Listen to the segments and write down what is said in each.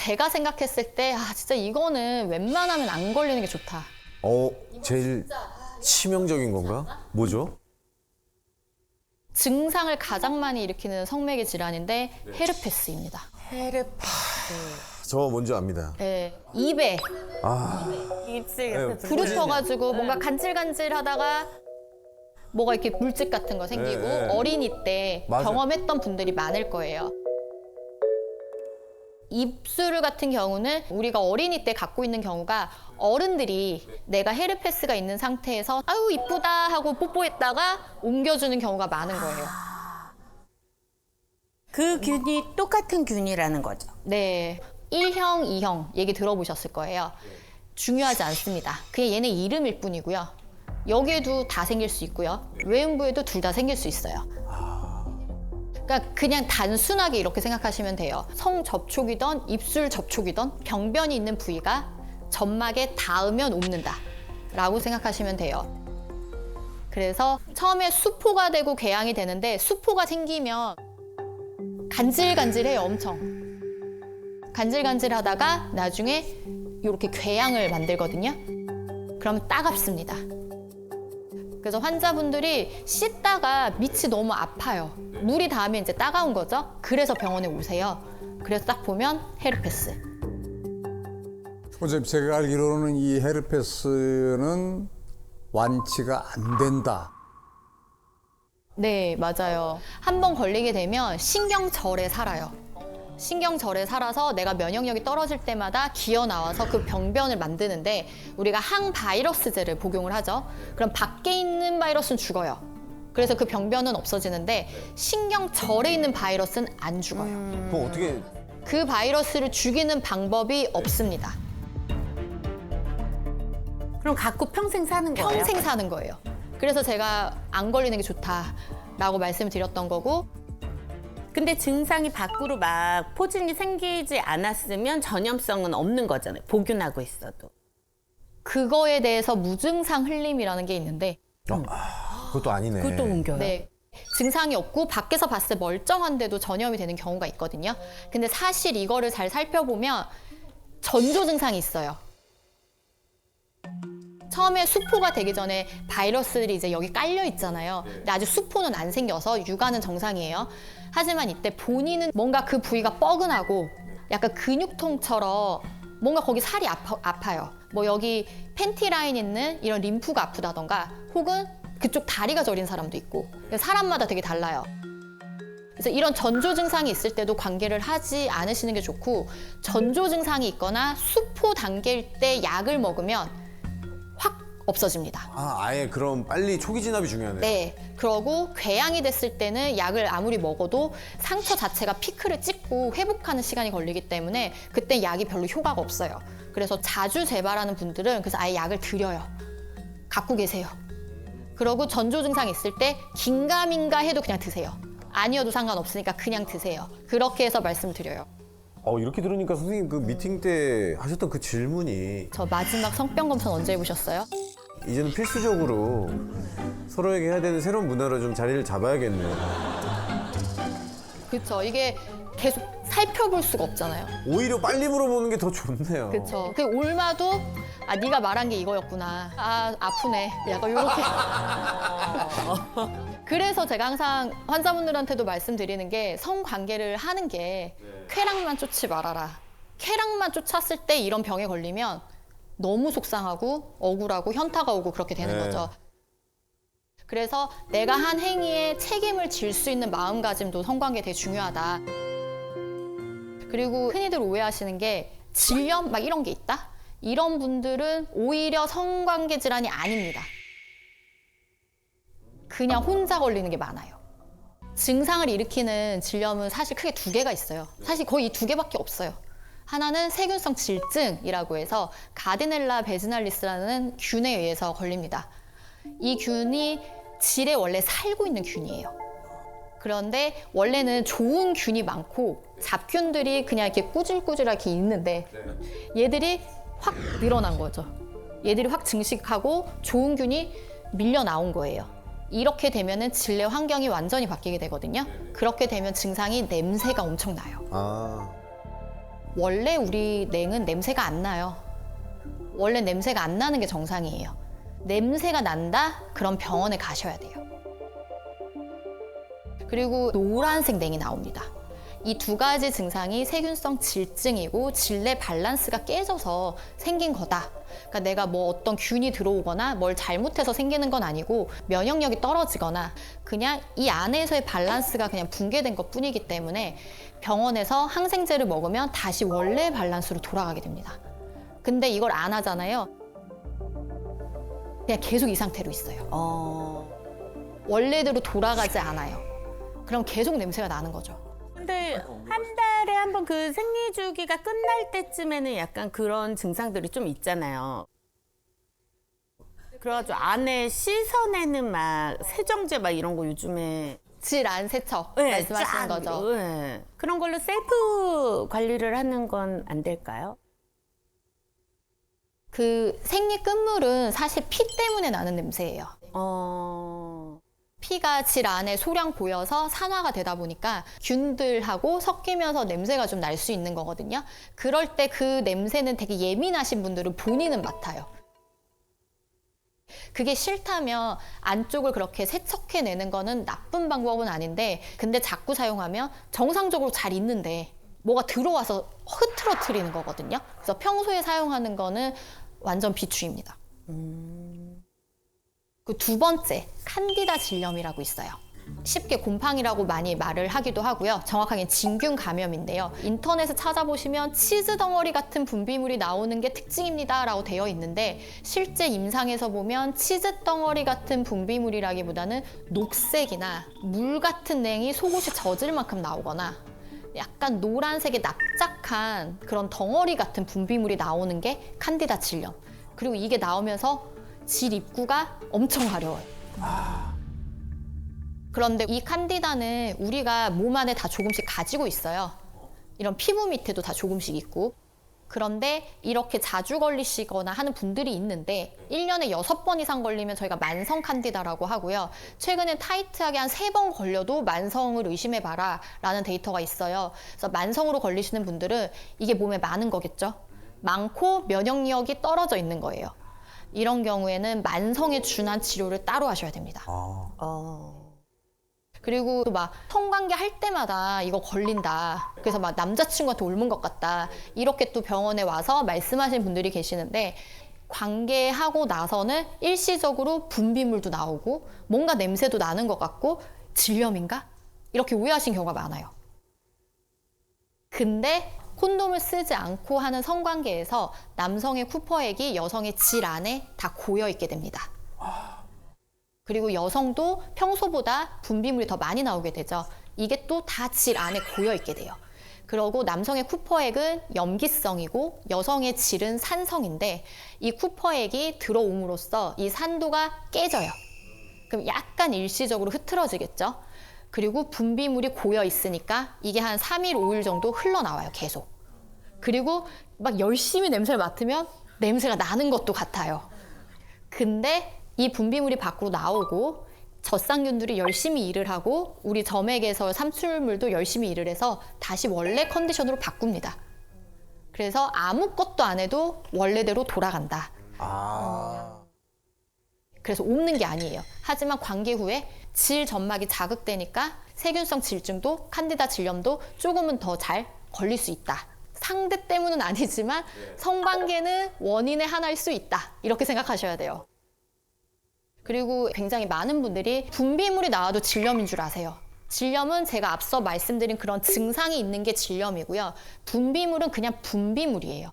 제가 생각했을 때 진짜 이거는 웬만하면 안 걸리는 게 좋다. 제일 치명적인 건가? 뭐죠? 증상을 가장 많이 일으키는 성매개 질환인데 헤르페스입니다. 저 뭔지 압니다. 네, 입에 입술 네, 옆에 부르터가지고 뭔가 간질간질하다가 뭐가 이렇게 물집 같은 거 생기고 네. 어린이 때 맞아요. 경험했던 분들이 많을 거예요. 입술 같은 경우는 우리가 어린이 때 갖고 있는 경우가 어른들이 내가 헤르페스가 있는 상태에서 아유 이쁘다 하고 뽀뽀했다가 옮겨주는 경우가 많은 거예요. 그 균이 똑같은 균이라는 거죠. 네, 1형, 2형 얘기 들어보셨을 거예요. 중요하지 않습니다. 그냥 얘네 이름일 뿐이고요. 여기에도 다 생길 수 있고요. 외음부에도 둘 다 생길 수 있어요. 그러니까 그냥 단순하게 이렇게 생각하시면 돼요. 성 접촉이든 입술 접촉이든 병변이 있는 부위가 점막에 닿으면 옮는다 라고 생각하시면 돼요. 그래서 처음에 수포가 되고 궤양이 되는데 수포가 생기면 간질간질해요. 엄청 간질간질하다가 나중에 이렇게 궤양을 만들거든요. 그러면 따갑습니다. 그래서 환자분들이 씻다가 밑이 너무 아파요. 물이 닿으면 이제 따가운 거죠. 그래서 병원에 오세요. 그래서 딱 보면 헤르페스. 선생님, 제가 알기로는 이 헤르페스는 완치가 안 된다. 네, 맞아요. 한 번 걸리게 되면 신경절에 살아요. 신경절에 살아서 내가 면역력이 떨어질 때마다 기어 나와서 그 병변을 만드는데 우리가 항바이러스제를 복용을 하죠. 그럼 밖에 있는 바이러스는 죽어요. 그래서 그 병변은 없어지는데 신경절에 있는 바이러스는 안 죽어요. 그럼 어떻게 그 바이러스를 죽이는 방법이 없습니다. 그럼 갖고 평생 사는 거예요? 평생 사는 거예요. 그래서 제가 안 걸리는 게 좋다라고 말씀을 드렸던 거고. 근데 증상이 밖으로 막 포진이 생기지 않았으면 전염성은 없는 거잖아요. 복균하고 있어도. 그거에 대해서 무증상 흘림이라는 게 있는데 그것도 아니네. 그것도 옮겨요. 네. 증상이 없고 밖에서 봤을 때 멀쩡한데도 전염이 되는 경우가 있거든요. 근데 사실 이거를 잘 살펴보면 전조 증상이 있어요. 처음에 수포가 되기 전에 바이러스들이 이제 여기 깔려 있잖아요. 근데 아직 수포는 안 생겨서 육아는 정상이에요. 하지만 이때 본인은 뭔가 그 부위가 뻐근하고 약간 근육통처럼 뭔가 거기 살이 아파요. 뭐 여기 팬티 라인 있는 이런 림프가 아프다던가 혹은 그쪽 다리가 저린 사람도 있고 사람마다 되게 달라요. 그래서 이런 전조 증상이 있을 때도 관계를 하지 않으시는 게 좋고 전조 증상이 있거나 수포 단계일 때 약을 먹으면 확 없어집니다. 아예 그럼 빨리 초기 진압이 중요하네요. 네, 그러고 궤양이 됐을 때는 약을 아무리 먹어도 상처 자체가 피크를 찍고 회복하는 시간이 걸리기 때문에 그때 약이 별로 효과가 없어요. 그래서 자주 재발하는 분들은 그래서 아예 약을 드려요. 갖고 계세요. 그러고 전조 증상이 있을 때 긴가민가 해도 그냥 드세요. 아니어도 상관없으니까 그냥 드세요. 그렇게 해서 말씀드려요. 이렇게 들으니까 선생님 그 미팅 때 하셨던 그 질문이 저 마지막 성병 검사 언제 해보셨어요? 이제는 필수적으로 서로에게 해야 되는 새로운 문화로 좀 자리를 잡아야겠네요. 그렇죠. 이게 계속 살펴볼 수가 없잖아요. 오히려 빨리 물어보는 게 더 좋네요. 그렇죠. 그 올마도 네가 말한 게 이거였구나. 아프네. 약간 요렇게. 그래서 제가 항상 환자분들한테도 말씀드리는 게 성관계를 하는 게 쾌락만 쫓지 말아라. 쾌락만 쫓았을 때 이런 병에 걸리면 너무 속상하고 억울하고 현타가 오고 그렇게 되는 네. 거죠. 그래서 내가 한 행위에 책임을 질 수 있는 마음가짐도 성관계에 되게 중요하다. 그리고 흔히들 오해하시는 게 질염 막 이런 게 있다? 이런 분들은 오히려 성관계 질환이 아닙니다. 그냥 혼자 걸리는 게 많아요. 증상을 일으키는 질염은 사실 크게 두 개가 있어요. 사실 거의 이 두 개밖에 없어요. 하나는 세균성 질증이라고 해서 가디넬라 베지날리스라는 균에 의해서 걸립니다. 이 균이 질에 원래 살고 있는 균이에요. 그런데 원래는 좋은 균이 많고 잡균들이 그냥 이렇게 꾸질꾸질하게 있는데 얘들이 확 늘어난 거죠. 얘들이 확 증식하고 좋은 균이 밀려 나온 거예요. 이렇게 되면은 질내 환경이 완전히 바뀌게 되거든요. 그렇게 되면 증상이 냄새가 엄청 나요. 원래 우리 냉은 냄새가 안 나요. 원래 냄새가 안 나는 게 정상이에요. 냄새가 난다? 그럼 병원에 가셔야 돼요. 그리고 노란색 냉이 나옵니다. 이 두 가지 증상이 세균성 질증이고 질내 밸런스가 깨져서 생긴 거다. 그러니까 내가 뭐 어떤 균이 들어오거나 뭘 잘못해서 생기는 건 아니고 면역력이 떨어지거나 그냥 이 안에서의 밸런스가 그냥 붕괴된 것 뿐이기 때문에 병원에서 항생제를 먹으면 다시 원래 밸런스로 돌아가게 됩니다. 근데 이걸 안 하잖아요. 그냥 계속 이 상태로 있어요. 원래대로 돌아가지 않아요. 그럼 계속 냄새가 나는 거죠. 근데 한 달에 한 번 그 생리 주기가 끝날 때쯤에는 약간 그런 증상들이 좀 있잖아요. 그래가지고 안에 씻어내는 막 세정제 막 이런 거 요즘에 질 안 세척 네, 말씀하시는 쫙, 거죠. 네. 그런 걸로 셀프 관리를 하는 건 안 될까요? 그 생리 끝물은 사실 피 때문에 나는 냄새예요. 피가 질 안에 소량 고여서 산화가 되다 보니까 균들하고 섞이면서 냄새가 좀 날 수 있는 거거든요. 그럴 때 그 냄새는 되게 예민하신 분들은 본인은 맡아요. 그게 싫다면 안쪽을 그렇게 세척해내는 거는 나쁜 방법은 아닌데 근데 자꾸 사용하면 정상적으로 잘 있는데 뭐가 들어와서 흐트러뜨리는 거거든요. 그래서 평소에 사용하는 거는 완전 비추입니다. 그 두 번째, 칸디다 질염이라고 있어요. 쉽게 곰팡이라고 많이 말을 하기도 하고요. 정확하게 진균 감염인데요. 인터넷에 찾아보시면 치즈 덩어리 같은 분비물이 나오는 게 특징입니다 라고 되어 있는데 실제 임상에서 보면 치즈 덩어리 같은 분비물이라기보다는 녹색이나 물 같은 냉이 속옷이 젖을 만큼 나오거나 약간 노란색의 납작한 그런 덩어리 같은 분비물이 나오는 게 칸디다 질염. 그리고 이게 나오면서 질 입구가 엄청 가려워요. 그런데 이 칸디다는 우리가 몸 안에 다 조금씩 가지고 있어요. 이런 피부 밑에도 다 조금씩 있고. 그런데 이렇게 자주 걸리시거나 하는 분들이 있는데 1년에 6번 이상 걸리면 저희가 만성 칸디다라고 하고요. 최근엔 타이트하게 한 3번 걸려도 만성을 의심해봐라 라는 데이터가 있어요. 그래서 만성으로 걸리시는 분들은 이게 몸에 많은 거겠죠. 많고 면역력이 떨어져 있는 거예요. 이런 경우에는 만성에 준한 치료를 따로 하셔야 됩니다. 그리고 막 성관계 할 때마다 이거 걸린다. 그래서 막 남자친구한테 옮은 것 같다. 이렇게 또 병원에 와서 말씀하시는 분들이 계시는데 관계하고 나서는 일시적으로 분비물도 나오고 뭔가 냄새도 나는 것 같고 질염인가? 이렇게 오해하신 경우가 많아요. 근데 콘돔을 쓰지 않고 하는 성관계에서 남성의 쿠퍼액이 여성의 질 안에 다 고여 있게 됩니다. 그리고 여성도 평소보다 분비물이 더 많이 나오게 되죠. 이게 또 다 질 안에 고여 있게 돼요. 그리고 남성의 쿠퍼액은 염기성이고 여성의 질은 산성인데 이 쿠퍼액이 들어옴으로써 이 산도가 깨져요. 그럼 약간 일시적으로 흐트러지겠죠. 그리고 분비물이 고여 있으니까 이게 한 3일, 5일 정도 흘러나와요, 계속. 그리고 막 열심히 냄새를 맡으면 냄새가 나는 것도 같아요. 근데 이 분비물이 밖으로 나오고 젖상균들이 열심히 일을 하고 우리 점액에서 산출물도 열심히 일을 해서 다시 원래 컨디션으로 바꿉니다. 그래서 아무것도 안 해도 원래대로 돌아간다. 그래서 옮는 게 아니에요. 하지만 관계 후에 질 점막이 자극되니까 세균성 질증도 칸디다 질염도 조금은 더 잘 걸릴 수 있다. 상대 때문은 아니지만 성관계는 원인의 하나일 수 있다. 이렇게 생각하셔야 돼요. 그리고 굉장히 많은 분들이 분비물이 나와도 질염인 줄 아세요. 질염은 제가 앞서 말씀드린 그런 증상이 있는 게 질염이고요. 분비물은 그냥 분비물이에요.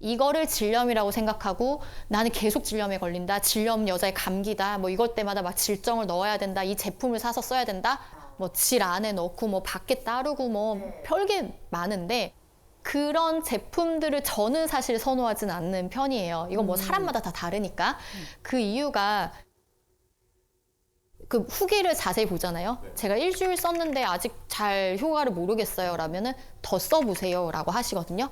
이거를 질염이라고 생각하고 나는 계속 질염에 걸린다. 질염 여자의 감기다. 뭐 이것 때마다 막 질정을 넣어야 된다. 이 제품을 사서 써야 된다. 뭐 질 안에 넣고 뭐 밖에 따르고 뭐 별게 많은데 그런 제품들을 저는 사실 선호하진 않는 편이에요. 이건 뭐 사람마다 다 다르니까. 그 이유가 그 후기를 자세히 보잖아요. 제가 일주일 썼는데 아직 잘 효과를 모르겠어요. 라면은 더 써보세요. 라고 하시거든요.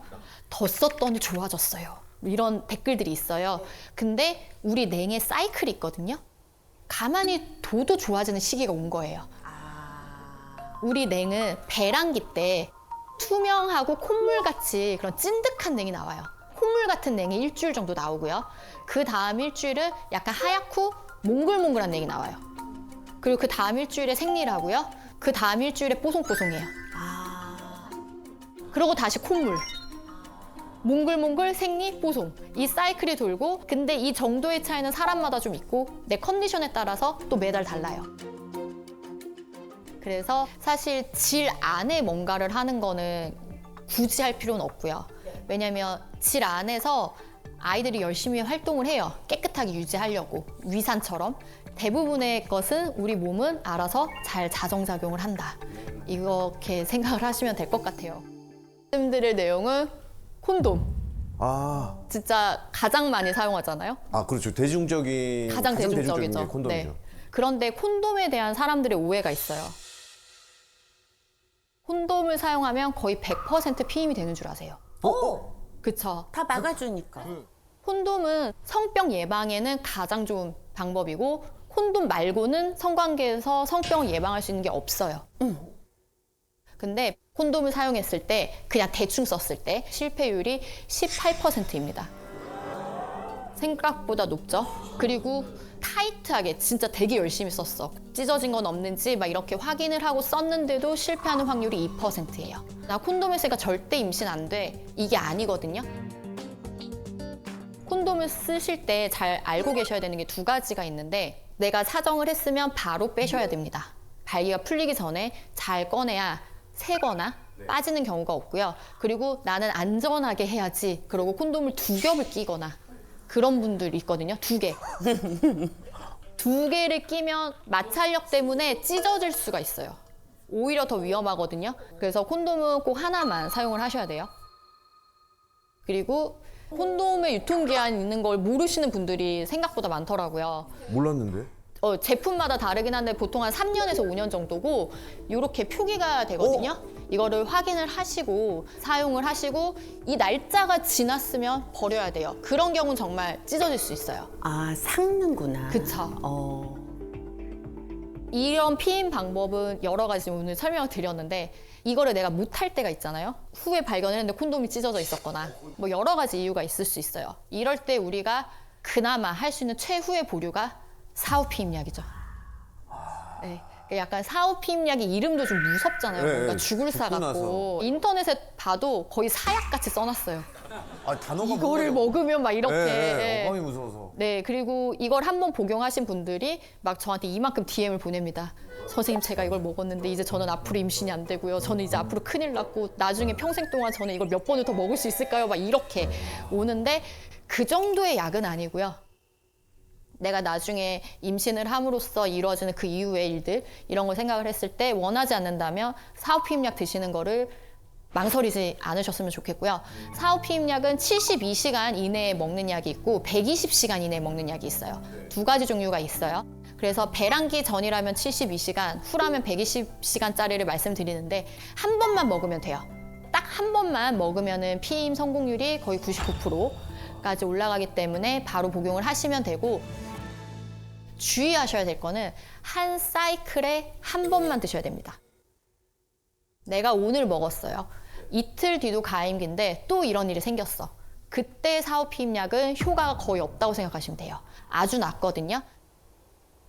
더 썼더니 좋아졌어요. 이런 댓글들이 있어요. 근데 우리 냉의 사이클이 있거든요. 가만히 둬도 좋아지는 시기가 온 거예요. 우리 냉은 배란기 때 투명하고 콧물같이 그런 찐득한 냉이 나와요. 콧물 같은 냉이 일주일 정도 나오고요. 그 다음 일주일은 약간 하얗고 몽글몽글한 냉이 나와요. 그리고 그 다음 일주일에 생리를 하고요. 그 다음 일주일에 뽀송뽀송해요. 그리고 다시 콧물. 몽글몽글, 생리, 뽀송. 이 사이클이 돌고, 근데 이 정도의 차이는 사람마다 좀 있고 내 컨디션에 따라서 또 매달 달라요. 그래서 사실 질 안에 뭔가를 하는 거는 굳이 할 필요는 없고요. 왜냐면 질 안에서 아이들이 열심히 활동을 해요. 깨끗하게 유지하려고, 위산처럼. 대부분의 것은 우리 몸은 알아서 잘 자정작용을 한다. 이렇게 생각을 하시면 될 것 같아요. 말씀드릴 내용은 콘돔. 아, 진짜 가장 많이 사용하잖아요. 그렇죠. 대중적인 가장 대중적인 대중적이죠. 게 콘돔이죠. 그런데 콘돔에 대한 사람들의 오해가 있어요. 콘돔을 사용하면 거의 100% 피임이 되는 줄 아세요? 그쵸? 다 막아주니까. 콘돔은 성병 예방에는 가장 좋은 방법이고 콘돔 말고는 성관계에서 성병을 예방할 수 있는 게 없어요. 근데 콘돔을 사용했을 때 그냥 대충 썼을 때 실패율이 18%입니다. 생각보다 높죠? 그리고 타이트하게 진짜 되게 열심히 썼어. 찢어진 건 없는지 막 이렇게 확인을 하고 썼는데도 실패하는 확률이 2%예요. 나 콘돔 했으니까 절대 임신 안 돼. 이게 아니거든요. 콘돔을 쓰실 때 잘 알고 계셔야 되는 게 두 가지가 있는데 내가 사정을 했으면 바로 빼셔야 됩니다. 발기가 풀리기 전에 잘 꺼내야 새거나 빠지는 경우가 없고요. 그리고 나는 안전하게 해야지. 그러고 콘돔을 2겹을 끼거나 그런 분들이 있거든요. 2개. 2개를 끼면 마찰력 때문에 찢어질 수가 있어요. 오히려 더 위험하거든요. 그래서 콘돔은 꼭 하나만 사용을 하셔야 돼요. 그리고 콘돔의 유통기한 있는 걸 모르시는 분들이 생각보다 많더라고요. 몰랐는데? 제품마다 다르긴 한데 보통 한 3년에서 5년 정도고 이렇게 표기가 되거든요. 이거를 확인을 하시고 사용을 하시고 이 날짜가 지났으면 버려야 돼요. 그런 경우는 정말 찢어질 수 있어요. 아, 삭는구나. 그쵸. 이런 피임 방법은 여러 가지 오늘 설명을 드렸는데 이거를 내가 못할 때가 있잖아요. 후에 발견했는데 콘돔이 찢어져 있었거나 뭐 여러 가지 이유가 있을 수 있어요. 이럴 때 우리가 그나마 할 수 있는 최후의 보류가 사후 피임약이죠. 네. 약간 사후 피임약이 이름도 좀 무섭잖아요. 네, 뭔가 네. 죽을 사 죽고 같고 나서. 인터넷에 봐도 거의 사약같이 써놨어요. 단어가 이거를 먹으면 막 이렇게. 네, 어감이 무서워서. 네, 그리고 이걸 한번 복용하신 분들이 막 저한테 이만큼 DM을 보냅니다. 선생님, 제가 이걸 먹었는데 이제 저는 앞으로 임신이 안 되고요. 저는 이제 앞으로 큰일 났고 나중에 평생 동안 저는 이걸 몇 번을 더 먹을 수 있을까요? 막 이렇게 오는데 그 정도의 약은 아니고요. 내가 나중에 임신을 함으로써 이루어지는 그 이후의 일들 이런 걸 생각을 했을 때 원하지 않는다면 사후 피임약 드시는 거를 망설이지 않으셨으면 좋겠고요. 사후 피임약은 72시간 이내에 먹는 약이 있고 120시간 이내에 먹는 약이 있어요. 2가지 종류가 있어요. 그래서 배란기 전이라면 72시간, 후라면 120시간짜리를 말씀드리는데 한 번만 먹으면 돼요. 딱 한 번만 먹으면은 피임 성공률이 거의 99%까지 올라가기 때문에 바로 복용을 하시면 되고 주의하셔야 될 거는 한 사이클에 한 번만 드셔야 됩니다. 내가 오늘 먹었어요. 이틀 뒤도 가임기인데 또 이런 일이 생겼어. 그때 사후 피임약은 효과가 거의 없다고 생각하시면 돼요. 아주 낮거든요.